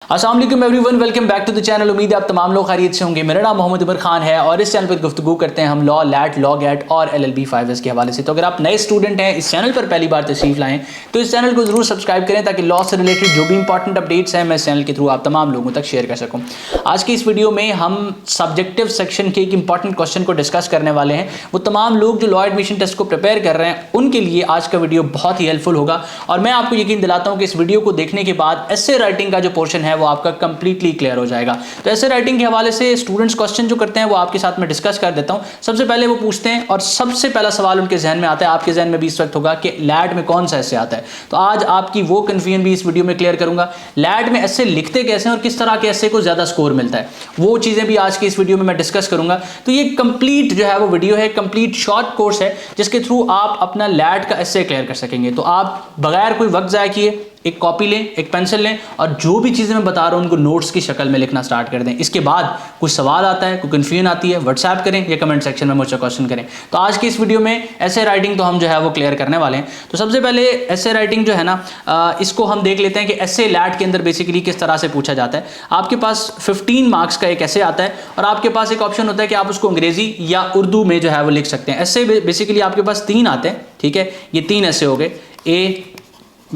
अस्सलाम वालेकुम everyone, welcome back to the channel. उम्मीद है आप तमाम लोग खैरियत से होंगे। मेरा नाम मोहम्मद उमर खान है और इस चैनल पर गुफ्तगू करते हैं हम लॉ, लैट, लॉ गैट और LLB 5S के हवाले से। तो अगर आप नए स्टूडेंट हैं, इस चैनल पर पहली बार तशरीफ लाएं तो इस चैनल को जरूर सब्सक्राइब करें ताकि लॉ से रिलेटेड जो भी इंपॉर्टेंट अपडेट्स हैं मैं इस चैनल के थ्रू आप तमाम लोगों तक शेयर कर सकूँ। आज की इस वीडियो में हम सब्जेक्टिव सेक्शन के एक इंपॉर्टेंट क्वेश्चन को डिस्कस करने वाले हैं। वो तमाम लोग जो लॉ एडमिशन टेस्ट को प्रिपेयर कर रहे हैं उनके लिए आज का वीडियो बहुत ही हेल्पफुल होगा और मैं आपको यकीन दिलाता हूँ कि इस वीडियो को देखने के बाद एसे राइटिंग का जो पोर्शन है वो आपका कंप्लीटली क्लियर हो जाएगा। तो ऐसे राइटिंग के हवाले से स्टूडेंट्स क्वेश्चन जो करते हैं वो आपके साथ में डिस्कस कर देता हूं। सबसे पहले वो पूछते हैं और सबसे पहला सवाल उनके जहन में आता है, आपके जहन में भी इस वक्त होगा कि लैट में कौन सा ऐसे आता है। तो आज आपकी वो कंफ्यूजन भी इस वीडियो में क्लियर करूंगा। लैट में ऐसे लिखते कैसे हैं और किस तरह के ऐसे को ज्यादा स्कोर मिलता है, वो चीजें भी आज की इस वीडियो में मैं डिस्कस करूंगा। तो ये कंप्लीट जो है वो वीडियो है, कंप्लीट शॉर्ट कोर्स है जिसके थ्रू आप अपना लैट का ऐसे क्लियर कर सकेंगे। तो आप बगैर कोई वक्त जाया किए एक कॉपी लें, एक पेंसिल लें और जो भी चीज़ें मैं बता रहा हूं उनको नोट्स की शक्ल में लिखना स्टार्ट कर दें। इसके बाद कुछ सवाल आता है, कोई कन्फ्यूजन आती है, व्हाट्सएप करें या कमेंट सेक्शन में मुझसे क्वेश्चन करें। तो आज की इस वीडियो में ऐसे राइटिंग तो हम जो है वो क्लियर करने वाले हैं। तो सबसे पहले ऐसे राइटिंग जो है ना इसको हम देख लेते हैं कि ऐसे लैट के अंदर बेसिकली किस तरह से पूछा जाता है। आपके पास 15 मार्क्स का एक ऐसे आता है और आपके पास एक ऑप्शन होता है कि आप उसको अंग्रेजी या उर्दू में जो है वो लिख सकते हैं। ऐसे बेसिकली आपके पास 3 आते हैं, ठीक है। ये 3 ऐसे हो गए, A,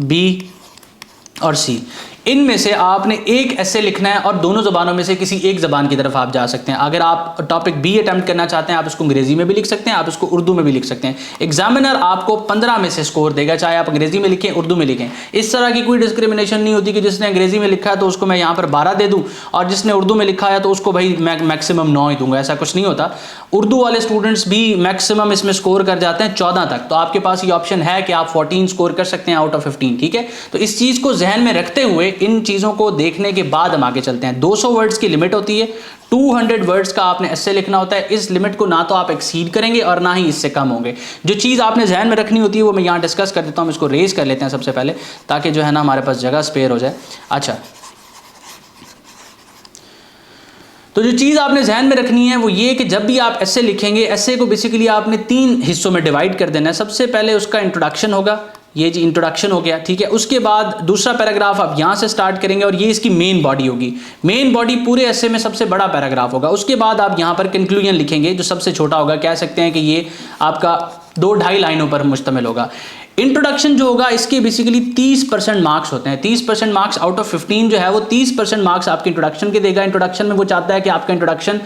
B और C। इनमें से आपने एक ऐसे लिखना है और दोनों ज़बानों में से किसी एक ज़बान की तरफ आप जा सकते हैं। अगर आप टॉपिक बी अटेम्प्ट करना चाहते हैं आप इसको अंग्रेजी में भी लिख सकते हैं, आप इसको उर्दू में भी लिख सकते हैं। एग्जामिनर आपको 15 में से स्कोर देगा, चाहे आप अंग्रेजी में लिखें उर्दू में लिखें। इस तरह की कोई डिस्क्रिमिनेशन नहीं होती कि जिसने अंग्रेजी में लिखा है तो उसको मैं यहाँ पर 12 दे दूँ और जिसने उर्दू में लिखा है तो उसको भाई मैक्सिमम 9 ही दूंगा। ऐसा कुछ नहीं होता। उर्दू वाले स्टूडेंट्स भी मैक्सिमम इसमें स्कोर कर जाते हैं 14 तक। तो आपके पास ये ऑप्शन है कि आप 14 स्कोर कर सकते हैं आउट ऑफ 15, ठीक है। तो इस चीज़ को जहन में रखते हुए इन चीज़ों को देखने के बाद हम आगे चलते हैं। 200 वर्ड्स की लिमिट होती है, 200 वर्ड्स का आपने ऐसे लिखना होता है। इस लिमिट को ना तो आप एक्सीड करेंगे और ना ही इससे कम होंगे। जो चीज़ आपने जहन में रखनी होती है वो मैं यहाँ डिस्कस कर देता हूँ। इसको रेज कर लेते हैं सबसे पहले ताकि जो है ना हमारे पास जगह स्पेयर हो जाए। अच्छा, तो जो चीज़ आपने जहन में रखनी है वो ये कि जब भी आप ऐसे लिखेंगे, ऐसे को बेसिकली आपने 3 हिस्सों में डिवाइड कर देना है। सबसे पहले उसका इंट्रोडक्शन होगा, ये जी इंट्रोडक्शन हो गया, ठीक है। उसके बाद दूसरा पैराग्राफ आप यहाँ से स्टार्ट करेंगे और ये इसकी मेन बॉडी होगी। मेन बॉडी पूरे ऐसे में सबसे बड़ा पैराग्राफ होगा। उसके बाद आप यहाँ पर कंक्लूजन लिखेंगे जो सबसे छोटा होगा। कह सकते हैं कि ये आपका 2-2.5 लाइनों पर मुश्तमिल होगा। इंट्रोडक्शन जो होगा इसके बेसिकली 30% मार्क्स होते हैं। 30% मार्क्स आउट ऑफ 15 जो है वो 30% मार्क्स आपके इंट्रोडक्शन के देगा। इंट्रोडक्शन में वो चाहता है कि आपका इंट्रोडक्शन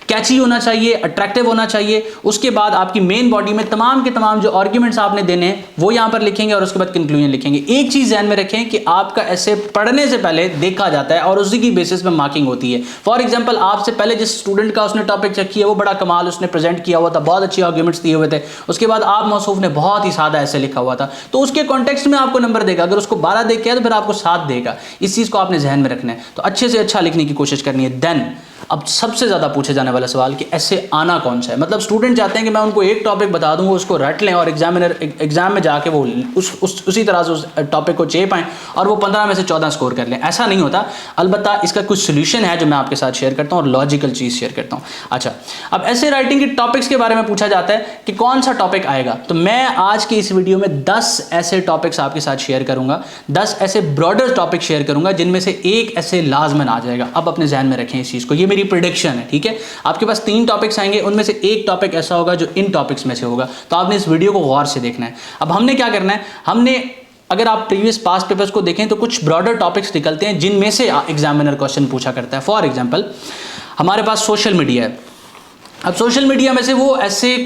कैची होना चाहिए, अट्रैक्टिव होना चाहिए। उसके बाद आपकी मेन बॉडी में तमाम के तमाम जो आर्ग्यूमेंट्स आपने देने हैं वो यहाँ पर लिखेंगे और उसके बाद कंक्लूजन लिखेंगे। एक चीज़ ध्यान में रखें कि आपका ऐसे पढ़ने से पहले देखा जाता है और उसी की बेसिस पे मार्किंग होती है। फॉर एग्जाम्पल, आपसे पहले जिस स्टूडेंट का उसने टॉपिक चेक किया वो बड़ा कमाल उसने प्रेजेंट किया हुआ था, बहुत अच्छे आर्ग्यूमेंट्स दिए हुए थे। उसके बाद आप मौसूफ ने बहुत ही सादा ऐसे लिखा हुआ था तो उसके कॉन्टेक्स्ट में आपको नंबर देगा। अगर उसको 12 दे के तो फिर आपको 7 देगा। इस चीज़ को आपने जहन में रखना है। तो अच्छे से अच्छा लिखने की कोशिश करनी है। देन अब सबसे ज़्यादा पूछे जाने वाला सवाल कि ऐसे आना कौन सा है। मतलब स्टूडेंट चाहते हैं कि मैं उनको एक टॉपिक बता दूँ, वो उसको रट लें और एग्जामिनर एग्जाम में जाके वो उसी तरह से उस टॉपिक को चे पाएँ और वो 15 में से 14 स्कोर कर लें। ऐसा नहीं होता। अलबत्ता इसका कुछ सोल्यूशन है जो मैं आपके साथ शेयर करता हूँ और लॉजिकल चीज़ शेयर करता हूँ। अच्छा, अब ऐसे राइटिंग के टॉपिक्स के बारे में पूछा जाता है कि कौन सा टॉपिक आएगा। तो मैं आज की इस वीडियो में 10 ऐसे टॉपिक्स आपके साथ शेयर करूँगा, 10 ऐसे ब्रॉडर टॉपिक शेयर करूँगा जिनमें से एक ऐसे लाजमन आ जाएगा। अब अपने जहन में रखें इस चीज़ को, ये मेरी प्रेडिक्शन है, ठीक है। आपके पास 3 टॉपिक्स आएंगे, उनमें से एक टॉपिक ऐसा होगा जो इन टॉपिक्स में से होगा। तो आपने इस वीडियो को गौर से देखना है। अब हमने क्या करना है, हमने अगर आप प्रीवियस पास्ट पेपर्स को देखें तो कुछ ब्रॉडर टॉपिक्स निकलते हैं जिनमें से एग्जामिनर क्वेश्चन पूछा करता है। फॉर एग्जाम्पल, हमारे पास सोशल मीडिया है। अब सोशल मीडिया में से वो ऐसे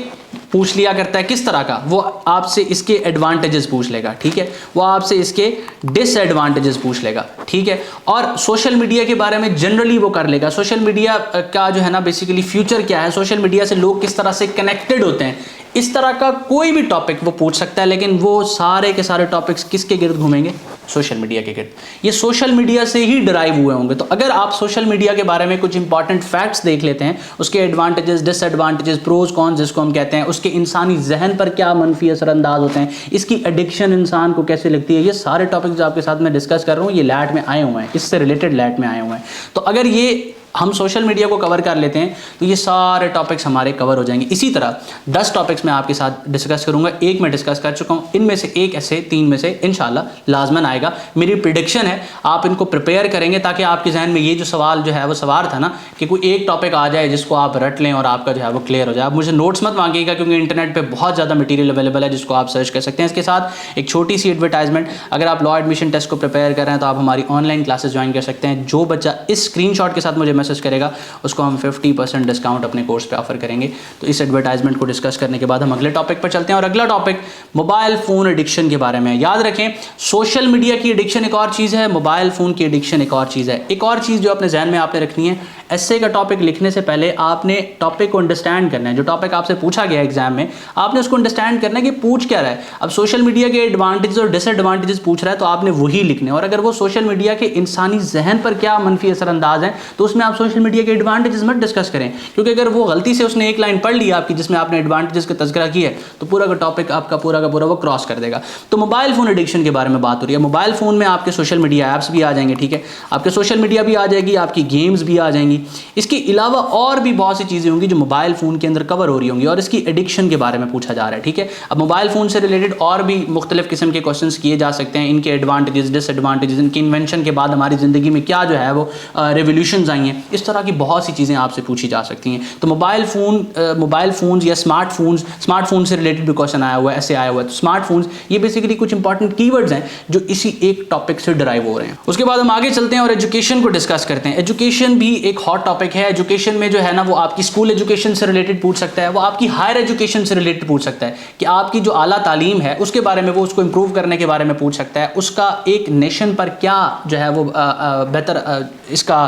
पूछ लिया करता है किस तरह का, वो आपसे इसके एडवांटेजेस पूछ लेगा, ठीक है। वो आपसे इसके डिसएडवांटेजेस पूछ लेगा, ठीक है। और सोशल मीडिया के बारे में जनरली वो कर लेगा। सोशल मीडिया का जो है ना बेसिकली फ्यूचर क्या है, सोशल मीडिया से लोग किस तरह से कनेक्टेड होते हैं, इस तरह का कोई भी टॉपिक वो पूछ सकता है। लेकिन वो सारे के सारे टॉपिक्स किसके गिर्द घूमेंगे, सोशल मीडिया के गिर्द। ये सोशल मीडिया से ही डिराइव हुए होंगे। तो अगर आप सोशल मीडिया के बारे में कुछ इंपॉर्टेंट फैक्ट्स देख लेते हैं, उसके एडवांटेजेस, डिसएडवांटेजेस, प्रोज कॉन्स जिसको हम कहते हैं, उसके इंसानी जहन पर क्या मनफी असरअंदाज होते हैं, इसकी एडिक्शन इंसान को कैसे लगती है, ये सारे टॉपिक्स जो आपके साथ मैं डिस्कस कर रहा हूँ ये लैट में आए हुए हैं, इससे रिलेटेड लैट में आए हुए हैं। तो अगर ये हम सोशल मीडिया को कवर कर लेते हैं तो ये सारे टॉपिक्स हमारे कवर हो जाएंगे। इसी तरह 10 टॉपिक्स मैं आपके साथ डिस्कस करूंगा, एक मैं डिस्कस कर चुका हूं, इनमें से एक ऐसे 3 में से इंशाल्लाह लाजमन आएगा। मेरी प्रिडिक्शन है आप इनको प्रिपेयर करेंगे ताकि आपके जहन में ये जो सवाल जो है वो सवार था ना कि कोई एक टॉपिक आ जाए जिसको आप रट लें और आपका जो है वो क्लियर हो जाए। आप मुझे नोट्स मत मांगिएगा क्योंकि इंटरनेट पर बहुत ज़्यादा मटीरियल अवेलेबल है जिसको आप सर्च कर सकते हैं। इसके साथ एक छोटी सी एडवर्टाइजमेंट, अगर आप लॉ एडमिशन टेस्ट को प्रिपेयर कर रहे हैं तो आप हमारी ऑनलाइन क्लासेस ज्वाइन कर सकते हैं। जो बच्चा इस स्क्रीनशॉट के साथ मुझे मैसेज करेगा उसको हम 50% डिस्काउंट अपने कोर्स पे ऑफर करेंगे। तो इस एडवर्टाइजमेंट को डिस्कस करने के बाद हम अगले टॉपिक पर चलते हैं और अगला टॉपिक मोबाइल फ़ोन एडिक्शन के बारे में। याद रखें, सोशल मीडिया की एडिक्शन एक और चीज़ है, मोबाइल फ़ोन की एडिक्शन एक और चीज़ है। एक और चीज़ जो अपने जहन में आपने रखनी है, एस्से का टॉपिक लिखने से पहले आपने टॉपिक को अंडरस्टैंड करना है। जो टॉपिक आपसे पूछा गया एग्जाम में आपने उसको अंडरस्टैंड करना है कि पूछ क्या रहा है। अब सोशल मीडिया के एडवांटेजेस और डिसएडवांटेजेस पूछ रहा है तो आपने वही लिखने, और अगर वो सोशल मीडिया के इंसानी जहन पर क्या मनफी असरअंदाज है तो उसमें आप सोशल मीडिया के एडवांटेजेस मत डिस्कस करें, क्योंकि अगर वो गलती से उसने एक लाइन पढ़ ली आपकी जिसमें आपने एडवांटेजेस का तज़किरा किया है तो पूरा का टॉपिक आपका पूरा का पूरा वो क्रॉस कर देगा। तो मोबाइल फ़ोन एडिक्शन के बारे में बात हो रही है। मोबाइल फ़ोन में आपके सोशल मीडिया ऐप्स भी आ जाएंगे, ठीक है, आपके सोशल मीडिया भी आ जाएगी, आपकी गेम्स भी आ जाएंगी। इसके अलावा और भी बहुत सी चीज़ें होंगी जो मोबाइल फ़ोन के अंदर कवर हो रही होंगी और इसकी एडिक्शन के बारे में पूछा जा रहा है, ठीक है। अब मोबाइल फ़ोन से रिलेटेड और भी मुख्तलिफ किस्म के क्वेश्चन किए जा सकते हैं, इनके एडवांटेजेस डिसएडवांटेजेस, इनकी इन्वेंशन के बाद हमारी ज़िंदगी में क्या जो है वो रेवोल्यूशंस आई हैं, इस तरह की बहुत सी चीज़ें आपसे पूछी जा सकती हैं। तो मोबाइल फ़ोन्स या स्मार्टफोन से रिलेटेड भी क्वेश्चन आया हुआ है, ऐसे आया हुआ है। तो स्मार्टफोन्स ये बेसिकली कुछ इंपॉर्टेंट कीवर्ड्स हैं जो इसी एक टॉपिक से डिराइव हो रहे हैं। उसके बाद हम आगे चलते हैं और एजुकेशन को डिस्कस करते हैं। एजुकेशन भी एक हॉट टॉपिक है। एजुकेशन में जो है ना वो आपकी स्कूल एजुकेशन से रिलेटेड पूछ सकता है, वो आपकी हायर एजुकेशन से रिलेटेड पूछ सकता है कि आपकी जो आला तालीम है उसके बारे में, वो उसको इंप्रूव करने के बारे में पूछ सकता है, उसका एक नेशन पर क्या जो है वो बेहतर इसका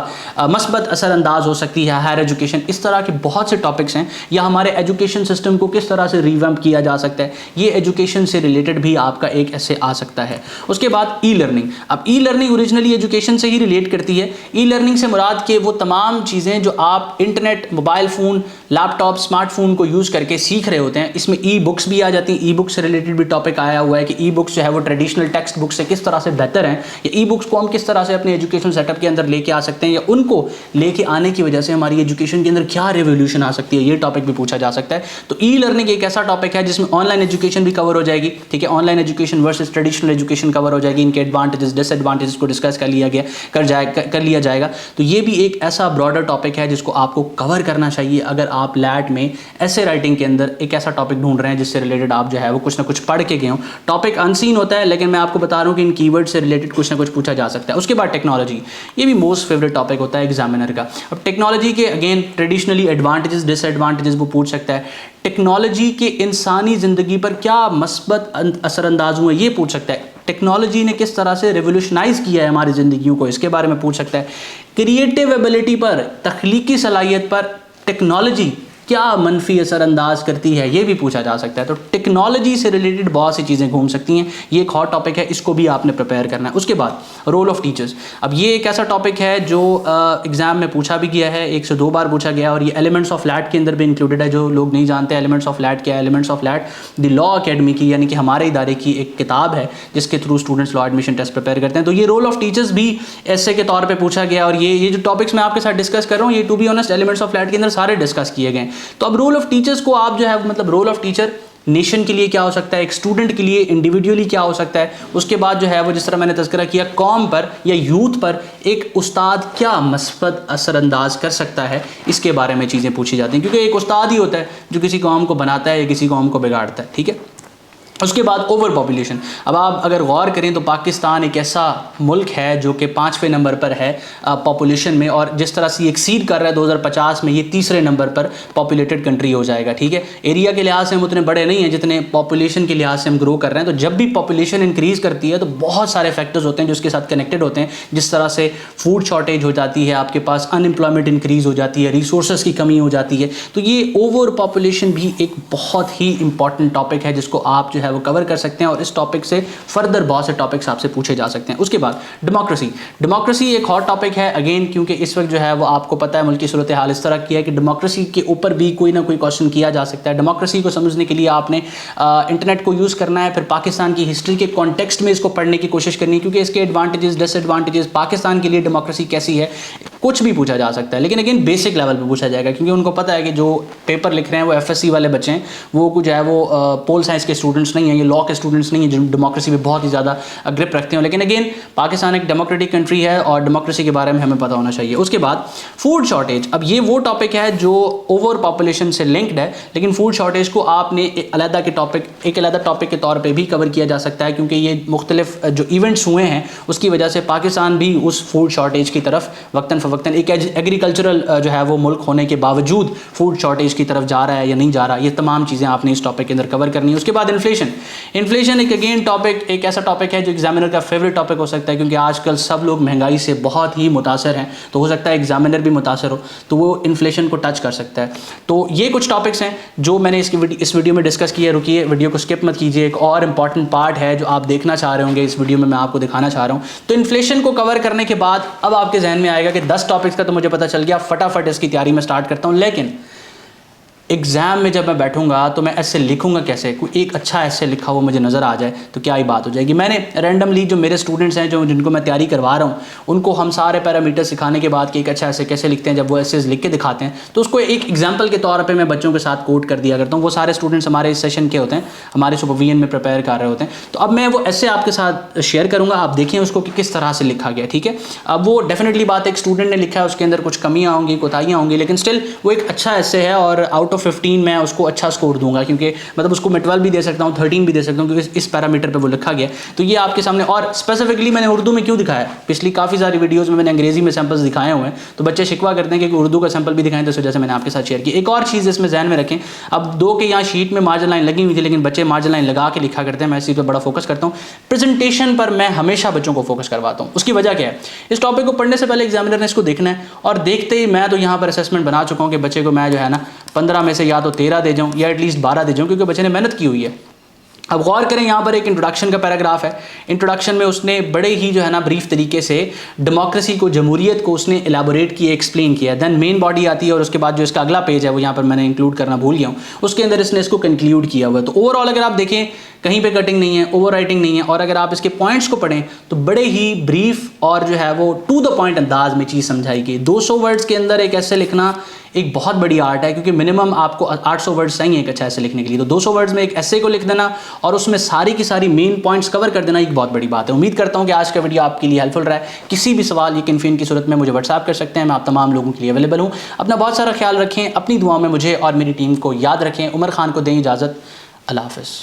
मस्बत असरअंदाज हो सकती है हायर एजुकेशन। इस तरह के बहुत से टॉपिक्स हैं, या हमारे एजुकेशन सिस्टम को किस तरह से रिवैम्प किया जा सकता है, ये एजुकेशन से रिलेटेड भी आपका एक ऐसे आ सकता है। उसके बाद ई लर्निंग। अब ई लर्निंग ओरिजिनली एजुकेशन से ही रिलेट करती है। ई लर्निंग से मुराद के वो तमाम चीज़ें जो आप internet, mobile phone, laptop, smartphone को यूज़ करके सीख रहे होते हैं। इसमें ई बुक्स भी आ जाती हैं। ई बुक्स से रिलेटेड भी टॉपिक आया हुआ है कि ई बुक्स जो है वो ट्रेडिशनल टेक्स्ट बुक से किस तरह से बेहतर हैं, या ई बुक्स को हम किस तरह से अपने एजुकेशन सेटअप के अंदर लेके आ सकते हैं, या उनको लेके आने की वजह से हमारी एजुकेशन के अंदर क्या रेवोल्यूशन आ सकती है, ये टॉपिक भी पूछा जा सकता है। तो ई लर्निंग एक ऐसा टॉपिक है जिसमें ऑनलाइन एजुकेशन भी कवर हो जाएगी, ठीक है। Online education versus traditional education cover हो जाएगी, इनके एडवांटेजेस डिसएडवांटेजेस को डिस्कस कर लिया जाएगा। तो ये भी एक ऐसा ब्रॉडर टॉपिक है जिसको आपको कवर करना चाहिए अगर आप लैट में ऐसे राइटिंग के अंदर एक ऐसा टॉपिक ढूंढ रहे हैं जिससे रिलेटेड आप जो है वो कुछ ना कुछ पढ़ के गए हो। टॉपिक अनसीन होता है लेकिन मैं आपको बता रहा हूँ कि इन कीवर्ड से रिलेटेड कुछ ना कुछ पूछा जा सकता है। उसके बाद टेक्नोलॉजी, ये भी मोस्ट फेवरेट टॉपिक होता है एग्जामिनर का। अब टेक्नोलॉजी के अगेन ट्रेडिशनली एडवांटेजेस डिसएडवांटेजेस वो पूछ सकता है। टेक्नोलॉजी के इंसानी ज़िंदगी पर क्या मस्बत असरअंदाज हुए ये पूछ सकता है। टेक्नोलॉजी ने किस तरह से रेवोल्यूशनाइज़ किया है हमारी ज़िंदगियों को, इसके बारे में पूछ सकता है। क्रिएटिव एबिलिटी पर, तख्लीकी सलाहियत पर टेक्नोलॉजी क्या मनफी असरअंदाज करती है, ये भी पूछा जा सकता है। तो टेक्नोलॉजी से रिलेटेड बहुत सी चीज़ें घूम सकती हैं, ये एक हॉट टॉपिक है, इसको भी आपने प्रिपेयर करना है। उसके बाद रोल ऑफ टीचर्स। अब ये एक ऐसा टॉपिक है जो एग्ज़ाम में पूछा भी गया है, 1 से 2 बार पूछा गया है, और ये एलिमेंट्स ऑफ लैट के अंदर भी इंक्लूडेड है। जो लोग नहीं जानते एलिमेंट्स ऑफ लैट क्या है, elements of light the law academy की यानी कि हमारे इदारे की एक किताब है जिसके through students law admission test prepare करते हैं। तो ये रोल ऑफ टीचर्स भी ऐसे के तौर पर पूछा गया, और ये जो टॉपिक्स मैं आपके साथ डिस्कस कर रहा हूँ ये to be honest elements of LAT के अंदर सारे डिस्कस किए गए। तो अब रोल ऑफ टीचर्स को आप जो है मतलब रोल ऑफ टीचर नेशन के लिए क्या हो सकता है, एक स्टूडेंट के लिए इंडिविजुअली क्या हो सकता है। उसके बाद जो है वो जिस तरह मैंने तज़किरा किया कौम पर या यूथ पर एक उस्ताद क्या मस्बत असरअंदाज कर सकता है, इसके बारे में चीज़ें पूछी जाती हैं, क्योंकि एक उस्ताद ही होता है जो किसी कौम को बनाता है या किसी कौम को बिगाड़ता है, ठीक है। उसके बाद ओवर पॉपुलेशन। अब आप अगर गौर करें तो पाकिस्तान एक ऐसा मुल्क है जो कि 5वें नंबर पर है पॉपुलेशन में, और जिस तरह से एक्सीड कर रहा है 2050 में ये 3रे नंबर पर पॉपुलेटेड कंट्री हो जाएगा, ठीक है। एरिया के लिहाज से हम उतने बड़े नहीं हैं जितने पॉपुलेशन के लिहाज से हम ग्रो कर रहे हैं। तो जब भी पॉपुलेशन इंक्रीज़ करती है तो बहुत सारे फैक्टर्स होते हैं जो उसके साथ कनेक्टेड होते हैं, जिस तरह से फूड शॉर्टेज हो जाती है, आपके पास अनएम्प्लॉयमेंट इंक्रीज़ हो जाती है, रिसोर्सेज की कमी हो जाती है। तो ये ओवर पॉपुलेशन भी एक बहुत ही इंपॉर्टेंट टॉपिक है जिसको आप जो है वो कवर कर सकते हैं और इस टॉपिक से फर्दर बहुत से टॉपिक्स आपसे पूछे जा सकते हैं। उसके बाद डेमोक्रेसी एक हॉट टॉपिक है अगेन, क्योंकि इस वक्त जो है वो आपको पता है मुल्क की सूरत हाल इस तरह की है कि डेमोक्रेसी के ऊपर भी कोई ना कोई क्वेश्चन किया जा सकता है। डेमोक्रेसी को समझने के लिए आपने इंटरनेट को यूज़ करना है, फिर पाकिस्तान की हिस्ट्री के कॉन्टेक्स्ट में इसको पढ़ने की कोशिश करनी है, क्योंकि इसके एडवांटेजेस डिसएडवांटेजेस, पाकिस्तान के लिए डेमोक्रेसी कैसी है, कुछ भी पूछा जा सकता है। लेकिन अगेन बेसिक लेवल पे पूछा जाएगा, क्योंकि उनको पता है कि जो पेपर लिख रहे हैं वो एफएससी वाले बच्चे हैं, वो कुछ है वो पोल साइंस के स्टूडेंट्स नहीं हैं, ये लॉ के स्टूडेंट्स नहीं हैं जो डेमोक्रेसी में बहुत ही ज़्यादा ग्रिप रखते हैं। लेकिन अगेन पाकिस्तान एक डेमोक्रेटिक कंट्री है और डेमोक्रेसी के बारे में हमें पता होना चाहिए। उसके बाद फूड शॉर्टेज, अब ये वो टॉपिक है जो ओवर पॉपुलेशन से लिंक्ड है, लेकिन फूड शॉर्टेज को आपने एक अलग टॉपिक के तौर पर भी कवर किया जा सकता है, क्योंकि ये मुख्तलिफ जो इवेंट्स हुए हैं उसकी वजह से पाकिस्तान भी उस फूड शॉर्टेज की तरफ वक्तन फ़वक्तन, एक एग्रीकल्चरल जो है वो मुल्क होने के बावजूद फूड शॉर्टेज की तरफ जा रहा है या नहीं जा रहा, ये तमाम चीज़ें आपने इस टॉपिक के अंदर कवर करनी है। उसके बाद इन्फ्लेशन एक अगेन टॉपिक, एक ऐसा टॉपिक है जो एग्जामिनर का फेवरेट टॉपिक हो सकता है, क्योंकि आजकल सब लोग महंगाई से बहुत ही मुतासर हैं, तो हो सकता है एग्जामिनर भी मुतासर हो, तो वो इन्फ्लेशन को टच कर सकता है। तो ये कुछ टॉपिक्स हैं जो मैंने इस वीडियो में डिस्कस किए। रुकिए, वीडियो को स्किप मत कीजिए, एक और इंपॉर्टेंट पार्ट है जो आप देखना चाह रहे होंगे इस वीडियो में, मैं आपको दिखाना चाह रहा हूँ। तो इन्फ्लेशन को कवर करने के बाद अब आपके जहन में आएगा कि 10 टॉपिक्स का तो मुझे पता चल गया, फटाफट इसकी तैयारी में स्टार्ट करता हूँ, लेकिन एग्ज़ाम में जब मैं बैठूंगा तो मैं ऐसे लिखूंगा कैसे? कोई एक अच्छा ऐसे लिखा हुआ मुझे नज़र आ जाए तो क्या ही बात हो जाएगी। मैंने रैंडमली जो मेरे स्टूडेंट्स हैं जिनको मैं तैयारी करवा रहा हूँ, उनको हम सारे पैरामीटर सिखाने के बाद कि एक अच्छा ऐसे कैसे लिखते हैं, जब वो ऐसे लिख के दिखाते हैं तो उसको एक एग्जाम्पल के तौर पर मैं बच्चों के साथ कोट कर दिया करता हूँ। वो सारे स्टूडेंट्स हमारे इस सेशन के होते हैं, हमारे सुपरविजन में प्रिपेयर कर रहे होते हैं। तो अब मैं वो ऐसे आपके साथ शेयर करूँगा, आप देखें उसको कि किस तरह से लिखा गया, ठीक है। अब वो डेफिनेटली बात एक स्टूडेंट ने लिखा है, उसके अंदर कुछ कमियाँ होंगी, कोताहियाँ होंगी, लेकिन स्टिल वो एक अच्छा ऐसे है और आउट ऑफ 15 मैं उसको अच्छा स्कोर दूंगा, क्योंकि मतलब उसको मैं 12 भी दे सकता हूँ, 13 भी दे सकता हूँ, क्योंकि इस पैरामीटर पे वो लिखा गया। तो ये आपके सामने, और स्पेसिफिकली मैंने उर्दू में क्यों दिखाया, पिछली काफ़ी सारी वीडियोस में मैंने अंग्रेजी में सैंपल्स दिखाए हुए हैं, तो बच्चे शिकवा करते हैं कि उर्दू का सैंपल भी दिखाएं, तो इस वजह से मैंने आपके साथ शेयर किया। एक और चीज़ इसमें ध्यान में रखें, अब 2 के यहाँ शीट में मार्जिन लाइन लगी हुई थी, लेकिन बच्चे मार्जिन लाइन लगा के लिखा करते हैं, मैं इस चीज़ पर बड़ा फोकस करता हूँ। प्रेजेंटेशन पर मैं हमेशा बच्चों को फोकस करवाता हूँ। उसकी वजह क्या है, इस टॉपिक को पढ़ने से पहले एग्जामिनर ने इसको देखना है, और देखते ही मैं तो यहाँ पर असेसमेंट बना चुका हूँ कि बच्चे को मैं जो है ना 15 में से या तो 13 दे जाऊँ या एटलीस्ट 12 दे जाऊँ, क्योंकि बच्चे ने मेहनत की हुई है। अब गौर करें, यहाँ पर एक इंट्रोडक्शन का पैराग्राफ है। इंट्रोडक्शन में उसने बड़े ही जो है ना ब्रीफ तरीके से डेमोक्रेसी को, जमहूरियत को उसने एलाबोरेट किया, एक्सप्लेन किया। देन मेन बॉडी आती है और उसके बाद जो इसका अगला पेज है वो यहाँ पर मैंने इंक्लूड करना भूल गया हूँ, उसके अंदर इसने इसको कंक्लूड किया हुआ है। तो ओवरऑल अगर आप देखें, कहीं पे कटिंग नहीं है, ओवर राइटिंग नहीं है, और अगर आप इसके पॉइंट्स को पढ़ें तो बड़े ही ब्रीफ और जो है वो टू द पॉइंट अंदाज में चीज़ समझाई गई। 200 वर्ड्स के अंदर एक ऐसे लिखना एक बहुत बड़ी आर्ट है, क्योंकि मिनिमम आपको 800 वर्ड्स चाहिए एक अच्छा ऐसे लिखने के लिए। तो 200 वर्ड्स में एक ऐसे को लिख देना और उसमें सारी की सारी मेन पॉइंट्स कवर कर देना एक बहुत बड़ी बात है। उम्मीद करता हूँ कि आज का वीडियो आपके लिए हेल्पफुल रहा है। किसी भी सवाल या कन्फ्यूजन की सूरत में मुझे व्हाट्सएप कर सकते हैं, मैं आप तमाम लोगों के लिए अवेलेबल हूँ। अपना बहुत सारा ख्याल रखें, अपनी दुआओं में मुझे और मेरी टीम को याद रखें। उमर खान को दें इजाज़त, अल्लाह हाफ़िज़।